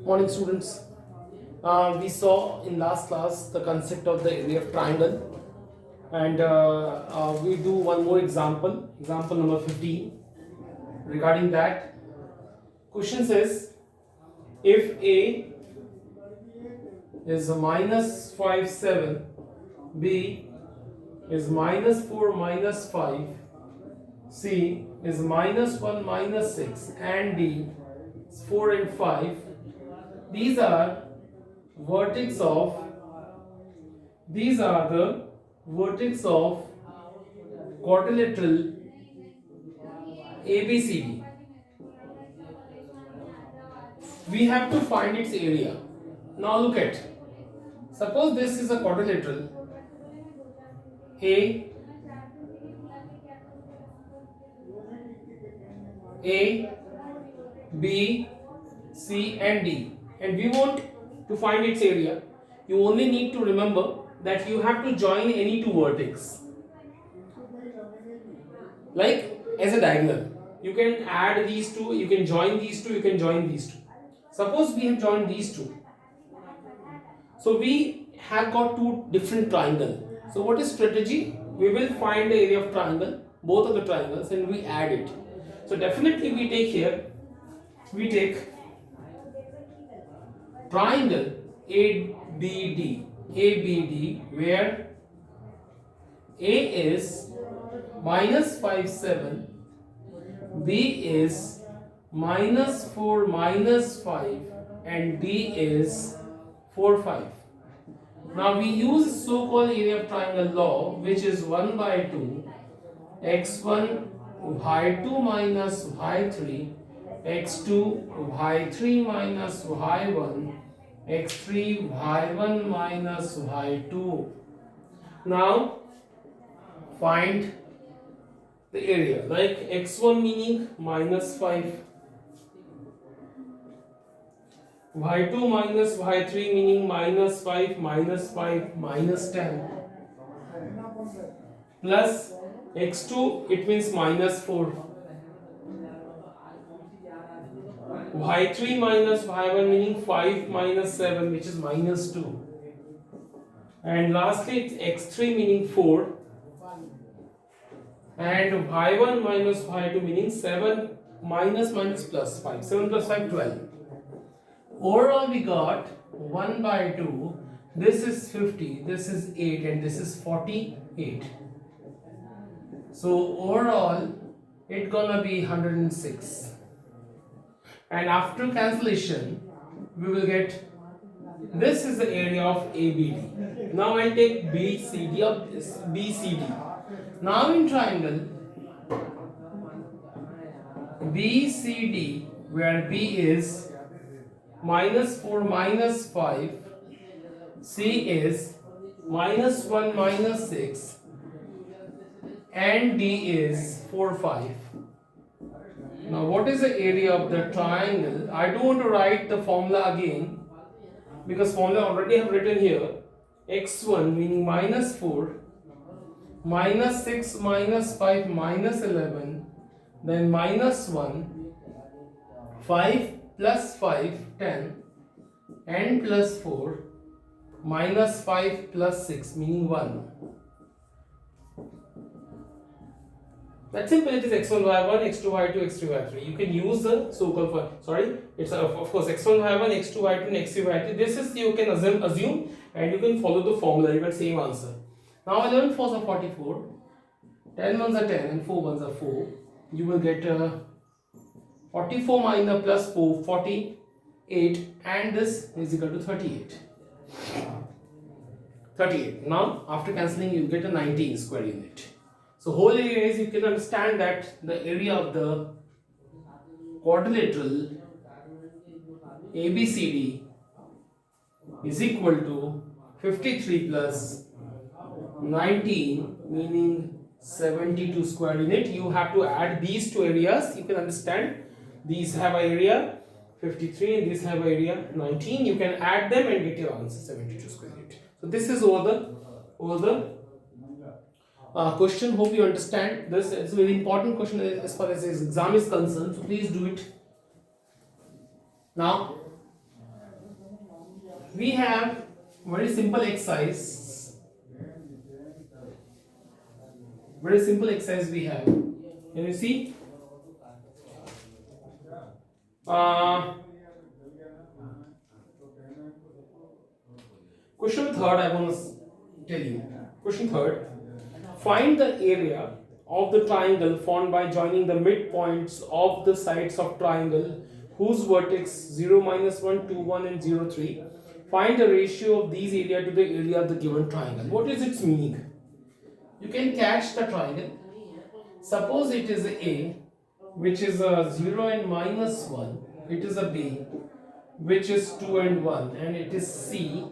Morning, students. We saw in last class the concept of the area of triangle, and we do one more example, example number 15. Regarding that, question says if A is a minus 5 7, B is minus 4 minus 5, C is minus 1 minus 6, and D is 4 and 5. These are vertex of these are the vertex of quadrilateral ABCD. We have to find its area. Now look at, suppose this is a quadrilateral A, B, C and D, and we want to find its area. You only need to remember that you have to join any two vertex, like as a diagonal. You can add these two, you can join these two, you can join these two. Suppose we have joined these two, so we have got two different triangles. So what is strategy? We will find the area of triangle, both of the triangles, and we add it. So definitely we take here, we take triangle ABD, where A is minus 5 7, B is minus 4 minus 5, and D is 4 5. Now we use so-called area of triangle law, which is 1 by 2 x1 y2 minus y3 x2 y3 minus y1 x3 y1 minus y2. Now find the area, like x1 meaning minus 5, y2 minus y3 meaning minus 5 minus 5 minus 10, plus x2 it means minus 4, y3 minus y1 meaning 5 minus 7 which is minus 2, and lastly it's x3 meaning 4, and y1 minus y2 meaning 7 minus plus 5, 7 plus 5 12. Overall we got 1 by 2, this is 50, this is 8, and this is 48. So overall it gonna be 106, and after cancellation we will get, this is the area of ABD. Now I'll take BCD of this BCD. Now in triangle BCD, where B is minus 4 minus 5, C is minus 1 minus 6, and D is 4 5. Now what is the area of the triangle? I don't want to write the formula again, because formula already have written here. x1 meaning minus 4 minus 6 minus 5 minus 11, then minus 1, 5 plus 5 10, and plus 4 minus 5 plus 6 meaning 1. That's simple. It is x1 y1 x2 y2 x3 y3. You can use the so-called, it's of course x1 y1 x2 y2 and x3 y3. This is, you can assume and you can follow the formula. You get same answer. Now 11 4s are 44, 10 ones are 10, and 4 ones are 4. You will get 44 minus plus 4 48, and this is equal to 38. 38. Now after cancelling you get a 19 square unit. So whole area is, you can understand that the area of the quadrilateral ABCD is equal to 53 plus 19 meaning 72 square unit. You have to add these two areas. You can understand these have an area 53 and these have an area 19. You can add them and get your answer 72 square unit. So this is over the question. Hope you understand this. It's a very important question as far as this exam is concerned, so please do it. Now we have very simple exercise. Very simple exercise we have. Can you see? Question third, I want to tell you. Question third. Find the area of the triangle formed by joining the midpoints of the sides of triangle whose vertex 0, -1, 2, 1 and 0, 3. Find the ratio of these area to the area of the given triangle. What is its meaning? You can catch the triangle. Suppose it is A, which is a 0 and -1. It is a B, which is 2 and 1. And it is C,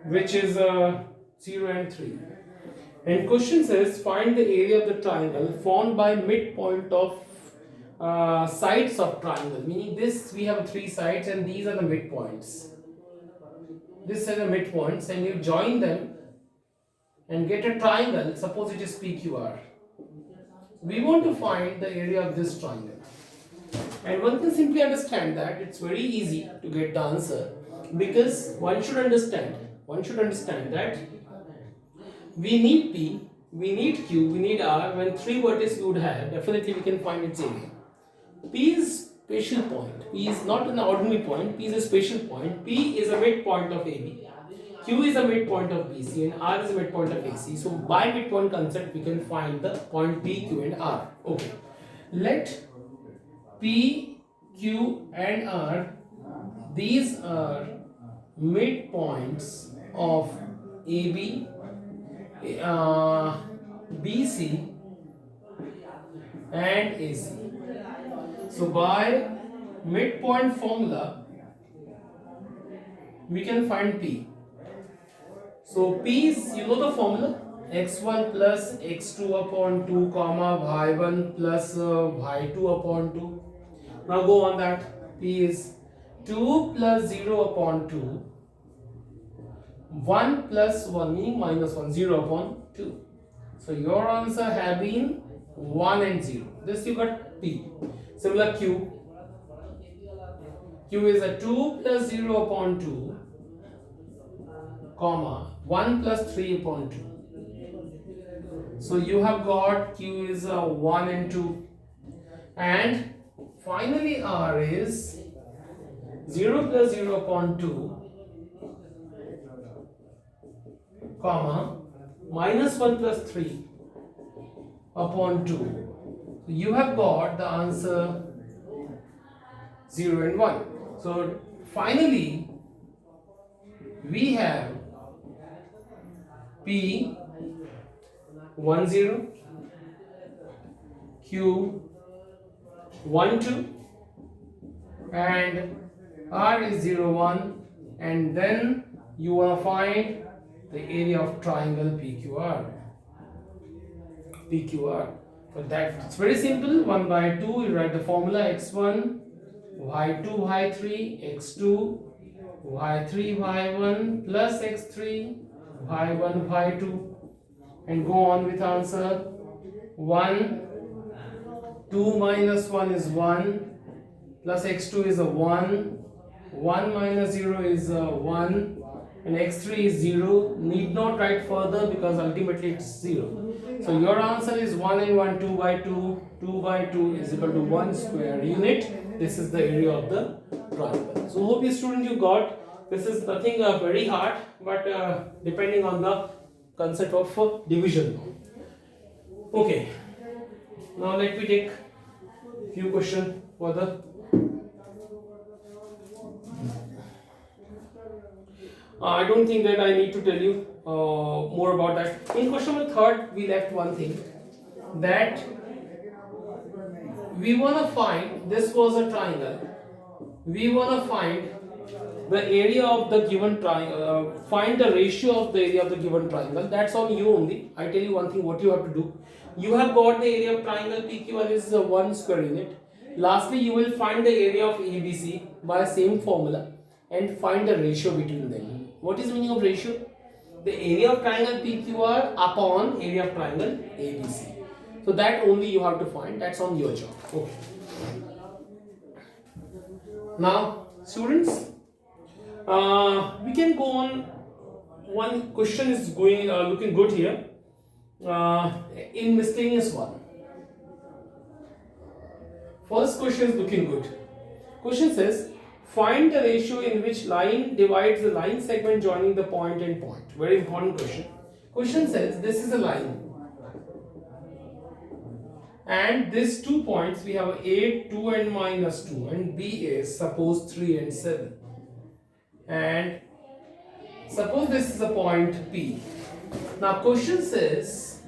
which is a 0 and 3. And question says find the area of the triangle formed by midpoint of sides of triangle. Meaning this we have 3 sides and these are the midpoints. These are the midpoints and you join them and get a triangle. Suppose it is PQR. We want to find the area of this triangle. And one can simply understand that it's very easy to get the answer because one should understand that we need P, we need Q, we need R. When 3 vertices we would have, definitely we can find its area. P is spatial point. P is not an ordinary point. P is a spatial point. P is a midpoint of AB. Q is a midpoint of BC and R is a midpoint of AC. So by midpoint concept we can find the point P, Q and R. Okay. Let P, Q and R, these are midpoints of AB, BC and AC. So by midpoint formula we can find P. So P is, you know the formula, x1 plus x2 upon 2 comma y1 plus y2 upon 2. Now go on that. P is 2 plus 0 upon 2, 1 plus 1 meaning -1, 0 upon 2. So your answer have been 1 and 0. This you got P. Similar Q. Q is a 2 plus 0 upon 2, comma 1 plus 3 upon 2. So you have got Q is a 1 and 2. And finally R is 0 plus 0 upon 2, comma -1 plus 3 upon 2. So you have got the answer 0 and 1. So finally we have P 1 0, Q 1 2 and R is 0 1, and then you want to find the area of triangle PQR. So that it's very simple. 1 by 2 you write the formula x1 y2 y3 x2 y3 y1 plus x3 y1 y2 and go on with answer. 1 2 minus 1 is 1 plus x2 is a 1, 1 minus 0 is a 1 and x3 is 0. Need not write further because ultimately it's 0. So your answer is 1 and 1, 2 by 2, 2 by 2 is equal to 1 square unit. This is the area of the triangle. So hope you student you got. This is nothing very hard, but depending on the concept of division. Okay. Now let me take few questions further. I don't think that I need to tell you more about that. In question number 3, we left one thing, that we want to find, this was a triangle, we want to find the area of the given triangle, find the ratio of the area of the given triangle. That's on you only. I tell you one thing what you have to do. You have got the area of triangle PQR is 1 square unit. Lastly, you will find the area of ABC by same formula and find the ratio between them. What is the meaning of ratio? The area of triangle PQR upon area of triangle ABC. So that only you have to find. That's on your job. Okay. Now, students, We can go on. One question is going looking good here. In miscellaneous one, first question is looking good. Question says, find the ratio in which line divides the line segment joining the point and point. Very important question. Question says this is a line, and these 2 points we have a, 2 and minus 2, and B is suppose 3 and 7, and suppose this is a point P. Now question says,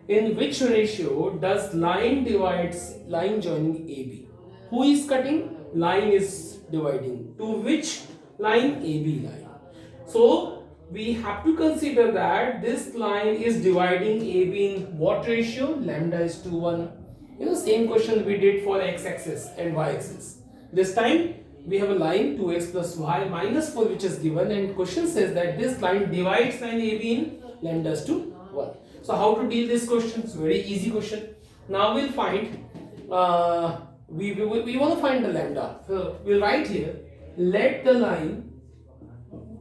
in which ratio does line divides line joining AB? Who is cutting? Line is dividing. To which line? AB line. So we have to consider that this line is dividing AB in what ratio? Lambda is to 1. You know, same question we did for x-axis and y-axis. This time we have a line 2x plus y minus 4 which is given, and question says that this line divides line AB in lambda is to 1. So how to deal this question? It's very easy question. Now we'll find we want to find the lambda. So we'll write here, let the line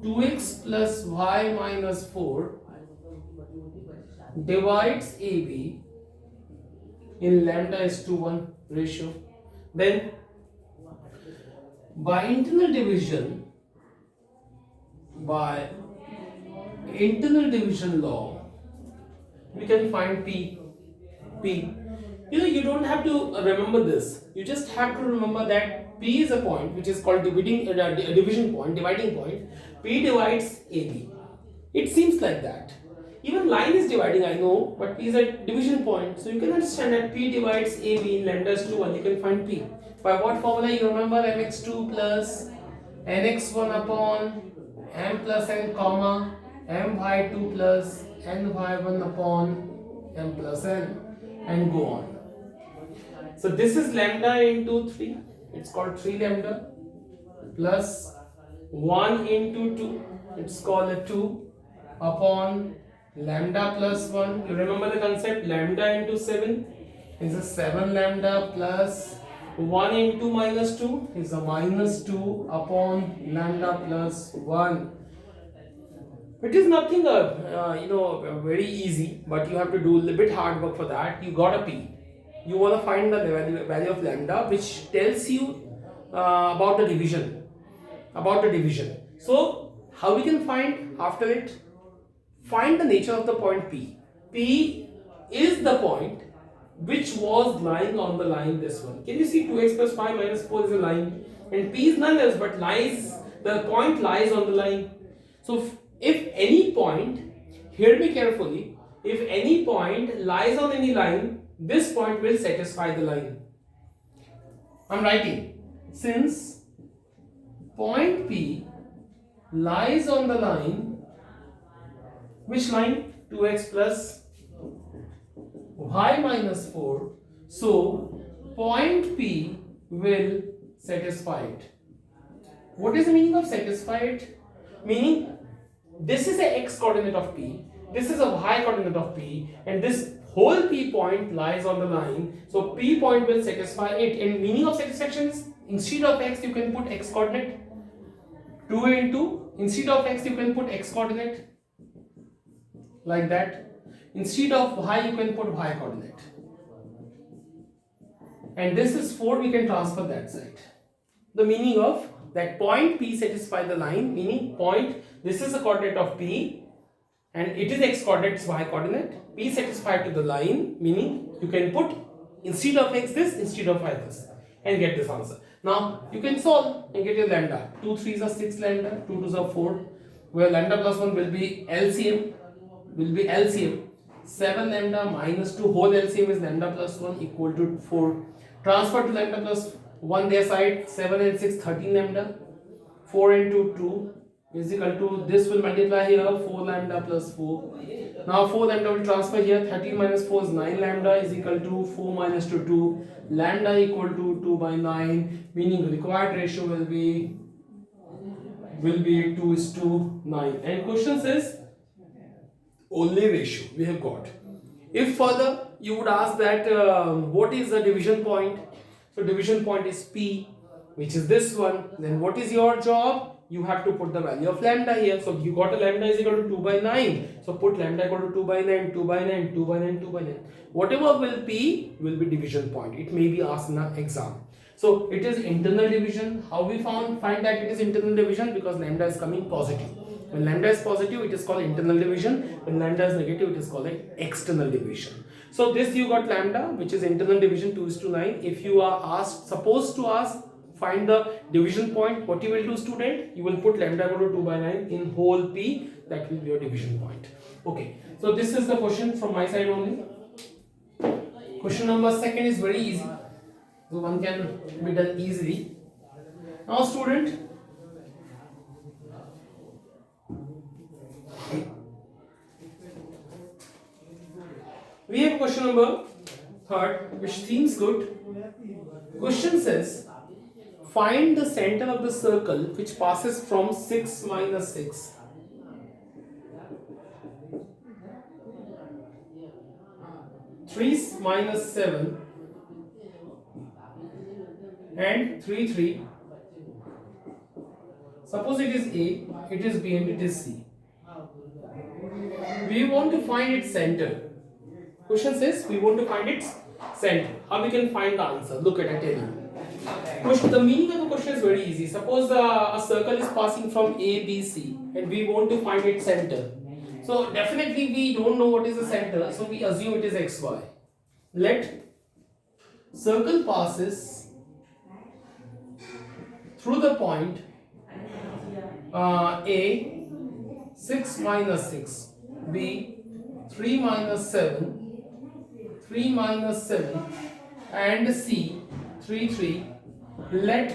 2x plus y minus 4 divides AB in lambda is to 1 ratio. Then by internal division law, we can find P. You know, you don't have to remember this. You just have to remember that P is a point which is called division point, dividing point. P divides AB. It seems like that. Even line is dividing, I know, but P is a division point. So you can understand that P divides AB in lambda is to 1. You can find P. By what formula? You remember mx2 plus nx1 upon m plus n comma my2 plus ny1 upon m plus n, and go on. So this is lambda into 3. It's called 3 lambda plus 1 into 2. It's called a 2 upon lambda plus 1. You remember the concept? Lambda into 7 is a 7 lambda plus 1 into minus 2 is a minus 2 upon lambda plus 1. It is nothing very easy, but you have to do a little bit hard work for that. You got a P. You want to find the value of lambda, which tells you about the division. So how we can find after it? Find the nature of the point P. P is the point which was lying on the line, this one. Can you see 2x plus 5 minus 4 is a line, and P is none else but the point lies on the line. So if any point, hear me carefully, if any point lies on any line, this point will satisfy the line. I'm writing, since point P lies on the line, which line? 2x plus y minus 4. So point P will satisfy it. What is the meaning of satisfy it? Meaning, this is a x coordinate of P, this is a y coordinate of P, and this whole P point lies on the line. So P point will satisfy it. And meaning of satisfaction is, instead of x you can put x coordinate. 2 into, instead of x you can put x coordinate, like that. Instead of y you can put y coordinate. And this is 4, we can transfer that side. The meaning of that point P satisfy the line, meaning point, this is the coordinate of P and it is x coordinate, it's y coordinate. P satisfied to the line, meaning you can put instead of x this, instead of y this, and get this answer. Now you can solve and get your lambda. 2 3s are 6 lambda, 2 2s are 4, where lambda plus 1 will be LCM. 7 lambda minus 2 whole LCM is lambda plus 1 equal to 4. Transfer to lambda plus 1 their side, 7 and 6 13 lambda, 4 into 2 is equal to, this will multiply here, 4 lambda plus 4. Now 4 lambda will transfer here, 13 minus 4 is 9 lambda is equal to 4 minus 2, lambda equal to 2 by 9, meaning required ratio will be 2:9. And question says only ratio we have got. If further you would ask that what is the division point? So division point is P. which is this one. Then what is your job? You have to put the value of lambda here. So you got a lambda is equal to 2 by 9. So put lambda equal to 2 by 9, 2 by 9, 2 by 9, 2 by 9. Whatever will be division point. It may be asked in an exam. So it is internal division. How we find that it is internal division? Because lambda is coming positive. When lambda is positive, it is called internal division. When lambda is negative, it is called like external division. So this you got lambda, which is internal division 2:9. If you are supposed to ask, find the division point, what you will do, student? You will put lambda equal to 2 by 9 in whole P. That will be your division point. Okay. So this is the question from my side only. Question number second is very easy. So one can be done easily. Now student, we have question number third, which seems good. Question says, find the center of the circle which passes from 6 minus 6. Three minus 7 and 3 3. Suppose it is A, it is B and it is C. We want to find its center. Question says we want to find its center. How we can find the answer? Look at it, I tell you. The meaning of the question is very easy. Suppose a circle is passing from A, B, C and we want to find its center. So definitely we don't know what is the center, so we assume it is XY. Let circle passes through the point A 6 minus 6, B 3 minus 7, 3 minus 7 and C 3 3. Let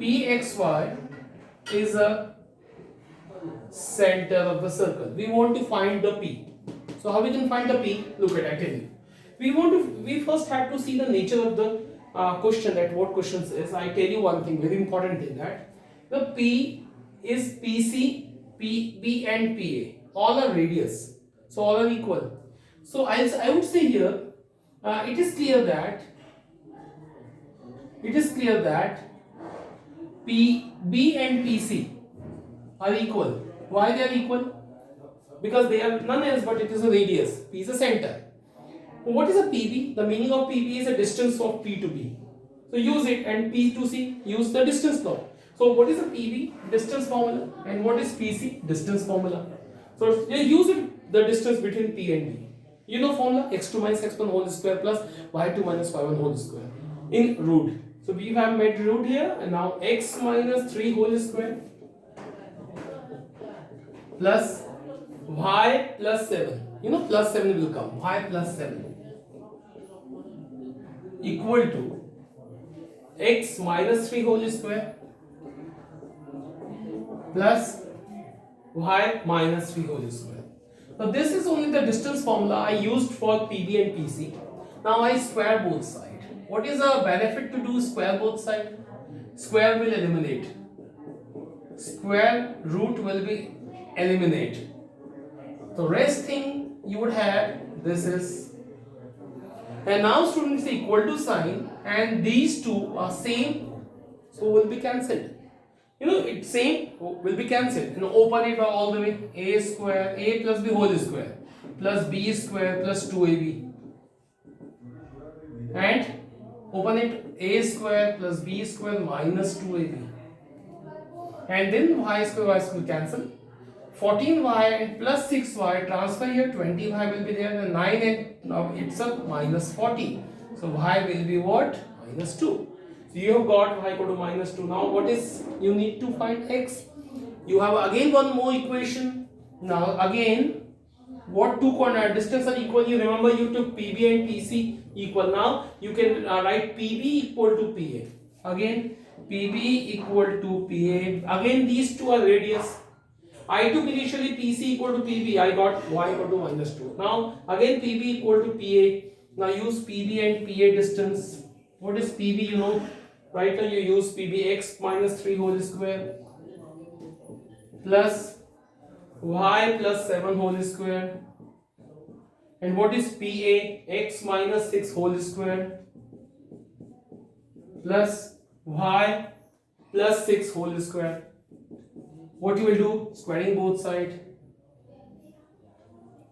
PXY is a center of the circle. We want to find the P. So how we can find the P? Look at it, I tell you. We first have to see the nature of the question, that what question says. I tell you one thing, very important thing, that the P is PC, PB and PA. All are radius. So all are equal. So I would say here, it is clear that PB and PC are equal. Why they are equal? Because they are none else but it is a radius. P is a center. What is a PB? The meaning of PB is a distance of P to B. So use it, and P to C, use the distance law. So what is a PB? Distance formula. And what is PC? Distance formula. So use it, the distance between P and B. You know formula, x2 minus x1 whole square plus y2 minus y1 whole square in root. So we have made root here, and now x minus 3 whole square plus y plus 7. You know plus 7 will come. Y plus 7 equal to x minus 3 whole square plus y minus 3 whole square. Now this is only the distance formula I used for PB and PC. Now I square both sides. What is the benefit to do square both sides? Square will eliminate. Square root will be eliminate. So rest thing you would have, this is, and now students, equal to sign, and these two are same, so will be cancelled. You know, it's same, will be cancelled. You know, open it all the way. A square, A plus B whole square plus B square plus 2AB, and open it, A square plus B square minus 2AB, and then y square will cancel. 14y plus 6y, transfer here, 20y will be there, and 9 and now it's a minus 40. So y will be what? Minus 2. So you have got y equal to minus 2. Now what is you need to find x? You have again one more equation. Now again, what two coordinate distance are equal? You remember you took PB and PC equal. Now you can write PB equal to PA. Again PB equal to PA. Again these two are radius. I took initially PC equal to PB. I got y equal to minus 2. Now again PB equal to PA. Now use PB and PA distance. What is PB? You know, right now you use PB, x minus 3 whole square plus y plus 7 whole square. And what is PA? X minus 6 whole square plus y plus 6 whole square. What you will do? Squaring both side.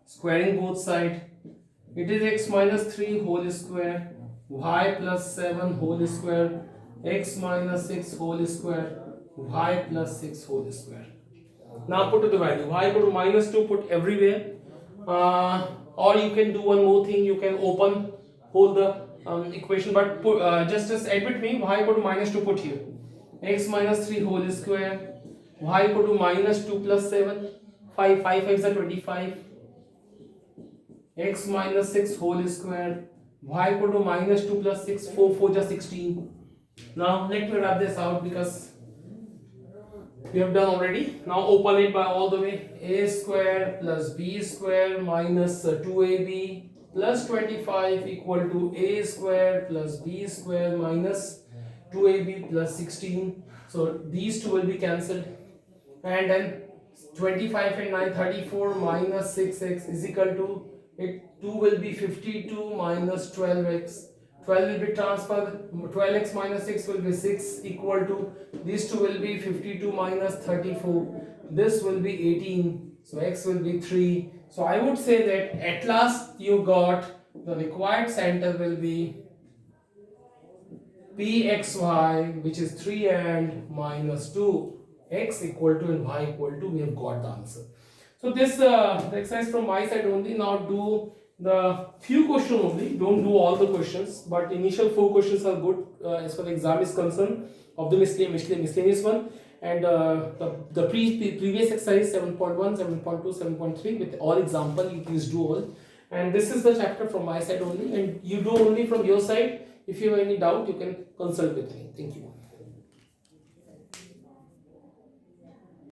Squaring both side. It is x minus 3 whole square, y plus 7 whole square, x minus 6 whole square, y plus 6 whole square. Now put to the value. Y equal to minus 2, put everywhere. Or you can do one more thing. You can hold the equation, but put, just admit me. Y equal to minus 2, put here. X minus 3 whole square, y equal to minus 2 plus 7. 5 5 are 25. X minus 6 whole square, y equal to minus 2 plus 6, 4 4 just 16. Now let me wrap this out because we have done already. Now open it by all the way. A square plus b square minus 2ab plus 25 equal to a square plus b square minus 2ab plus 16. So these two will be cancelled, and then 25 and 9 34 minus 6x is equal to it. 2 will be 52 minus 12x. 12 will be transferred. 12x minus 6 will be 6 equal to, these two will be 52 minus 34. This will be 18. So x will be 3. So I would say that at last you got the required center will be pxy, which is 3 and minus 2, x equal to and y equal to. We have got the answer. So this the exercise from my side only. Now do the few questions only. Don't do all the questions, but initial 4 questions are good as far as exam is concerned of the miscellaneous one. And the previous exercise 7.1, 7.2, 7.3 with all example, you please do all. And this is the chapter from my side only, and you do only from your side. If you have any doubt, you can consult with me. Thank you.